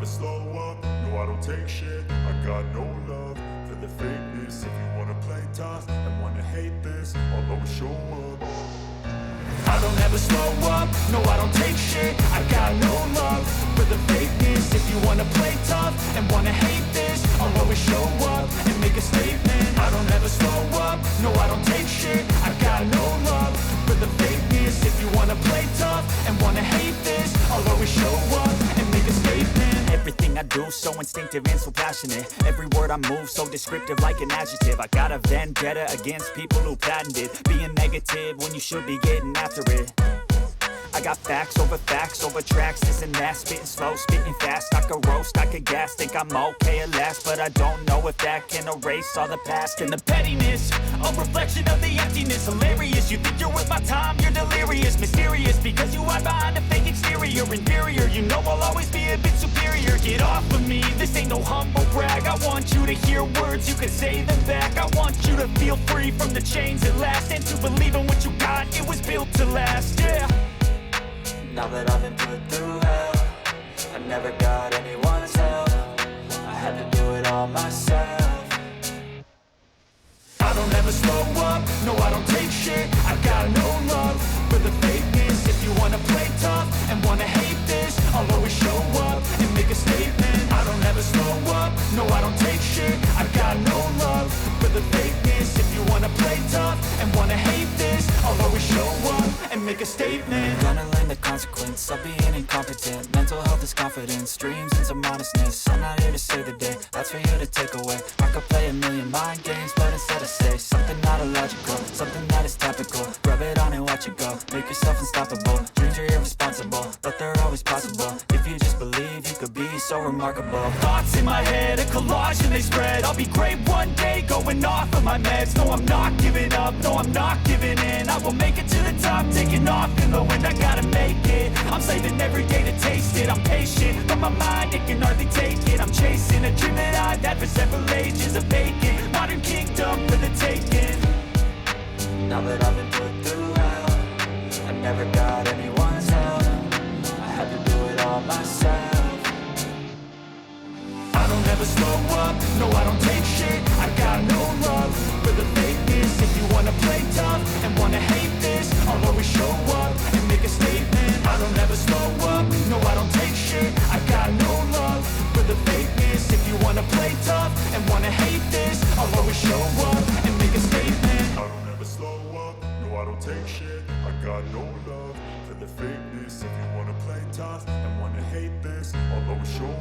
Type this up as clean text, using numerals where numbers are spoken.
slow up, no I don't take shit. I got no love for the fakeness. If you wanna play tough and wanna hate this, I'll always show up. I don't ever slow up, no I don't take shit. I got no love for the fakeness. If you wanna play tough and wanna hate this, I'll always show up and make a statement. I don't ever slow up, no I don't take shit. I got no love for the fakeness. If you wanna play tough and wanna hate this, I'll always show up and make a statement. Everything I do so instinctive and so passionate. Every word I move so descriptive like an adjective. I got a vendetta against people who patented being negative when you should be getting after it. I got facts over tracks, this and that. Spitting slow, spitting fast. I could roast, I could gas. Think I'm okay at last, but I don't know if that can erase all the past. And the pettiness, a reflection of the emptiness. Hilarious, you think you're worth my time, you're delirious. Mysterious, because you hide behind a fake exterior. Inferior, you know I'll always be a bit superior. Get off of me, this ain't no humble brag. I want you to hear words, you can say them back. I want you to feel free from the chains at last, and to believe in what you got, it was built to last, yeah. Now that I've been put through hell, I never got anyone's help. I had to do it all myself. I don't ever slow up, no I don't take shit. I got no love for the fakeness. If you wanna play tough and wanna hate this, I'll always show up and make a statement. I don't ever slow up, no I don't take shit. I got no love for the fakeness. If you wanna play tough and wanna hate this, I'll always show up and make a statement. Gonna learn the consequence of being incompetent. Mental health is confidence, dreams and some modestness. I'm not here to save the day, that's for you to take away. I could play a million mind games, but instead I say something not illogical, something that is topical. Rub it on and watch it go, make yourself unstoppable. Dreams are irresponsible, but they're always possible. If you just believe, you could be so remarkable. Thoughts in my head, a collage and they spread. I'll be great one day, going off of my meds. No, I'm not giving up, no, I'm not giving in. I will make it to the top, taking off in the wind. I gotta make it, I'm saving every day to taste it. I'm patient, but my mind, it can hardly take it. I'm chasing a dream that I've had for several ages. A vacant, modern kingdom for the taking. Now that I've been put through hell, I never got anyone's help. I had to do it all myself. I don't ever slow up, no I don't take shit. I got no love for the fakeness. If you wanna play tough and wanna hate this, I'll always show up and make a statement. I don't ever slow up, no I don't take shit. I got no love for the fakeness. If you wanna play tough and wanna hate this, I'll always show up and make a statement. I don't ever slow up, no I don't take shit. I got no love for the fakeness. If you wanna play tough and wanna hate this, I'll always show